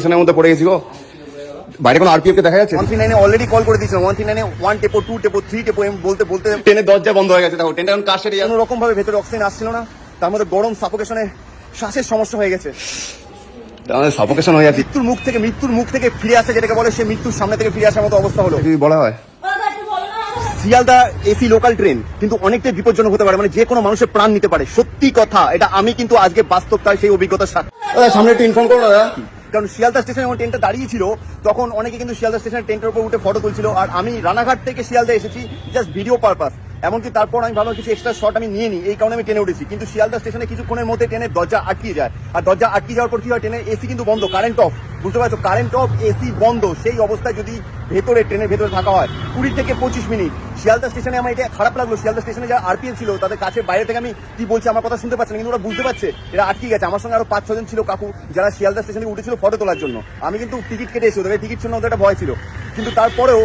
স্টেশনের মধ্যে পড়ে গেছি গো। বাইরে কোনো আরপিএফ কে দেখা যাচ্ছে? 139 অলরেডি কল করে দিয়েছিলাম। 139 1 টেপো 2 টেপো 3 টেপো বলতে বলতে ট্রেনের দরজা বন্ধ হয়ে গেছে। দেখো ট্রেনটা এখন কার সেটে কোনো রকম ভাবে ভেতরে অক্সিজেন আসছিল না, তার মধ্যে গরম সাফোকেশনে শ্বাসের সমস্যা হয়ে গেছে। আমাদের সাফোকেশন হয়ে যাচ্ছে। মৃত্যুর মুখ থেকে ফিরে আসে যেটাকে বলে, সে মৃত্যুর সামনে থেকে ফিরে আসার মতো অবস্থা হলো। যদি বলা হয় শিয়ালদা এসি লোকাল ট্রেন কিন্তু অনেকটাই বিপজ্জনক হতে পারে, মানে যে কোনো মানুষের প্রাণ নিতে পারে। সত্যি কথা, এটা আমি কিন্তু আজকে বাস্তব তাই সেই অভিজ্ঞতার সাথে। সামনে একটু ইনফর্ম করো দাদা, কারণ শিয়ালদা স্টেশনে যখন ট্রেনটা দাঁড়িয়েছিল তখন অনেকে কিন্তু শিয়ালদা স্টেশনের ট্রেনটার উপর উঠে ফটো তুলছিল, আর আমি রানাঘাট থেকে শিয়ালদা এসেছি জাস্ট ভিডিও পারপাস। এমনকি তারপর আমি ভালো কিছু এক্সট্রা শট আমি নিয়ে নিই, এই কারণে আমি ট্রেনে উঠেছি। কিন্তু শিয়ালদা স্টেশনে কিছুক্ষণের মধ্যে ট্রেনের দরজা আটকে যায়, আর দরজা আটকে যাওয়ার পর কি হয়, ট্রেনের এসি কিন্তু বন্ধ, কারেন্ট অফ। বুঝতে পারছো, কারেন্ট অফ, এসি বন্ধ। সেই অবস্থায় যদি ভেতরে ট্রেনের ভেতরে থাকা হয় 20 থেকে 25 মিনিট, শিয়ালদা স্টেশনে আমার এটা খারাপ লাগলো। শিয়ালদা স্টেশনে যারা আরপিএফ ছিল তাদের কাছে বাইরে থেকে আমি কি বলছি আমার কথা শুনতে পাচ্ছে না, কিন্তু ওরা বুঝতে পারছে এরা আটকে গেছে। আমার সঙ্গে আরো 5-6 জন ছিল কাকু, যারা শিয়ালদা স্টেশনে উঠেছিল ফটো তোলার জন্য। আমি কিন্তু টিকিট কেটে এসেছি, ওদের টিকিট ছিল না, ওদের একটা ভয় ছিল। কিন্তু তারপরেও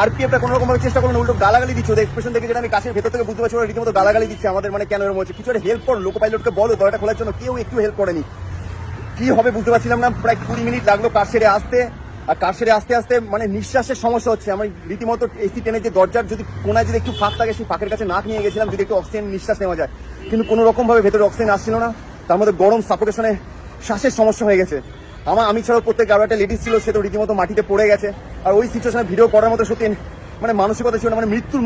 আরপিএফটা কোনো রকম ভাবে চেষ্টা করলো, উল্টো গালাগালি দিচ্ছে। ওদের এক্সপ্রেশন দেখে যেটা আমি কাছের ভেতর থেকে বুঝতে পারছি, ওরা রীতিমতো গালাগালি দিচ্ছে আমাদের, মানে কেন এরকম হচ্ছে। কিছু একটা হেল্প করো, লোকো পাইলটকে বলো দরজাটা খোলার জন্য, কেউ একটু হেল্প করেনি। কি হবে বুঝতে পারছিলাম না। প্রায় 20 মিনিট লাগলো কার সেরে আসতে, আর কার সেরে আসতে আসতে মানে নিঃশ্বাসের সমস্যা হচ্ছে। আমি রীতিমতো এসি ট্রেনের যে দরজার যদি কোনায় যদি একটু ফাঁক থাকে, সেই ফাঁকের কাছে নাক নিয়ে গেছিলাম যদি একটু অক্সিজেন নিঃশ্বাস নেওয়া যায়, কিন্তু কোনো রকম ভাবে ভেতরে অক্সিজেন আসছিল না, তার মধ্যে গরম সাফোকেশনে শ্বাসের সমস্যা হয়ে গেছে। আমি ছাড়াও প্রত্যেক আরো একটা লেডিস ছিল, সে তো রীতিমতো মাটিতে পড়ে গেছে। আর ওই সিচুয়েশনে ভিডিও করার মতো সত্যি মানে মানসিকতা ছিল না, মানে মৃত্যুর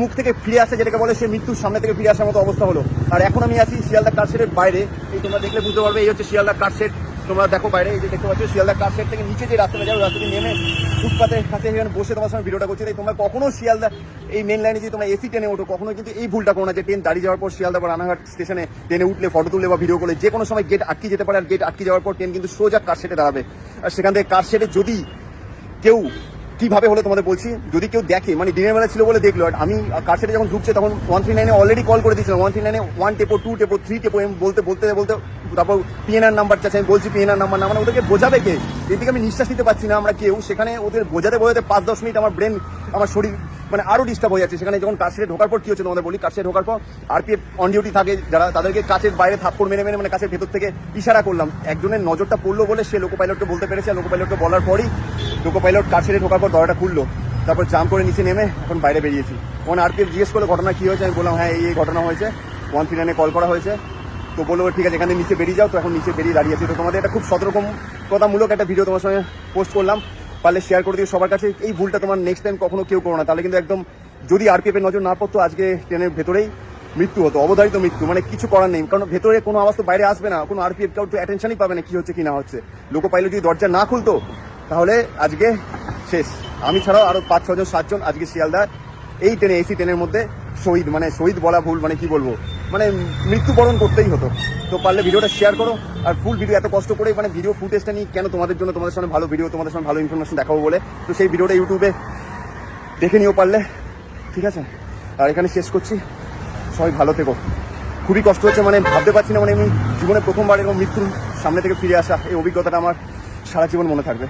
মুখ থেকে ফিরে আসে যেটাকে বলে, সে মৃত্যুর সামনে থেকে ফিরে আসার মতো অবস্থা হলো। আর এখন আমি আছি শিয়ালদা কার শেডের বাইরে। এই তোমরা দেখলে বুঝতে পারবে, এই হচ্ছে শিয়ালদা কার শেড। তোমরা দেখো বাইরে, এই যে দেখতে পাচ্ছ শিয়ালদা কার শেড থেকে নিচে যে রাস্তাটা যাও, রাস্তাতে নেমে ফুটপাতের কাছে এখানে বসে তোমার সঙ্গে ভিডিওটা করছি। তাই তোমরা কখনো শিয়ালদা এই মেন লাইনে যদি তোমরা এসি ট্রেনে ওঠো, কখনো কিন্তু এই ভুলটা করো না যে ট্রেন দাঁড়িয়ে যাওয়ার পর শিয়ালদা বা রানাঘাট স্টেশনে ট্রেনে উঠলে ফটো তুললে বা ভিডিও করলে যে কোনো সময় গেট আটকে যেতে পারে। আর গেট আটকে যাওয়ার পর ট্রেন কিন্তু সোজা কার শেডে দাঁড়াবে। আর সেখান থেকে কার শেডে যদি কেউ কিভাবে হলো তোমাদের বলছি, যদি কেউ দেখে, মানে দিনের বেলা ছিল বলে দেখলো। আর আমি কার সেটে যখন ঢুকছে তখন 139 অলরেডি কল করে দিয়েছিলাম। 139 1 টেপো 2 টেপো 3 টেপো বলতে তারপর পিএনআর নাম্বার চাচ্ছে। আমি বলছি পিএনআর নাম্বার না, মানে ওদেরকে বোঝাবে কে? এদিকে আমি নিঃশ্বাস নিতে পারছি না আমরা কেউ, সেখানে ওদের বোঝাতে 5-10 মিনিট আমার ব্রেন, আমার শরীর মানে আরো ডিস্টার্ব হয়ে যাচ্ছে। সেখানে যখন কার সেটে ঢোকার পর কি হচ্ছে তোমাদের বলি, কার সেটে ঢোকার পর আরপিএফ অন ডিউটি থাকে যারা, তাদেরকে কাচের বাইরে থাপ্পড় মেরে মানে কাছের ভেতর থেকে ইশারা করলাম। একজনের নজরটা পড়লো বলে সে লোকো পাইলটকে বলতে পেরেছে। আর লোকো পাইলটকে বলার পরই লোকো পাইলট কার সেটে ঢোকার পর দরজাটা খুললো। তারপর জাম করে নিচে নেমে এখন বাইরে বেরিয়েছি। ওখানে আরপিএফ জিজ্ঞেস করলো ঘটনা কি হয়েছে। আমি বললাম হ্যাঁ এই ঘটনা হয়েছে, 139 কল করা হয়েছে। তো বললো ঠিক আছে এখানে নিচে বেরিয়ে যাও। তো এখন নিচে বেরিয়ে দাঁড়িয়েছি। তো তোমাদের একটা খুব সতর্কতামূলক একটা ভিডিও তোমার সঙ্গে পোস্ট করলাম, পারলে শেয়ার করে দিও সবার কাছে। এই ভুলটা তোমার নেক্সট টাইম কখনো কেউ করো না, তাহলে কিন্তু একদম যদি আরপিএফ এর নজর না পড়তো আজকে ট্রেনের ভেতরেই মৃত্যু হতো, অবধারিত মৃত্যু। মানে কিছু করার নেই, কারণ ভেতরে কোনো আওয়াজ তো বাইরে আসবে না, কোনো আরপিএফ কাউ তো অ্যাটেনশনই পাবে না কি হচ্ছে কি না হচ্ছে। লোকো পাইলট যদি দরজা না খুলতো তাহলে আজকে শেষ। আমি ছাড়াও আরো 5-6 জন 7 জন আজকে শিয়ালদার এই ট্রেনে এসি ট্রেনের মধ্যে শহীদ, মানে শহীদ বলা ভুল, মানে কি বলবো, মানে মৃত্যুবরণ করতেই হতো। তো পারলে ভিডিওটা শেয়ার করো। আর ফুল ভিডিও এত কষ্ট করে মানে ভিডিও ফুটেজটা নিই কেন, তোমাদের জন্য, তোমাদের সঙ্গে ভালো ভিডিও, তোমাদের সঙ্গে ভালো ইনফরমেশন দেখাবো বলে। তো সেই ভিডিওটা ইউটিউবে দেখে নিও পারলে, ঠিক আছে। আর এখানে শেষ করছি, সবাই ভালো থেকো। খুবই কষ্ট হচ্ছে, মানে ভাবতে পারছি না, মানে আমি জীবনে প্রথমবার এরকম মৃত্যুর সামনে থেকে ফিরে আসা, এই অভিজ্ঞতাটা আমার সারা জীবন মনে থাকবে।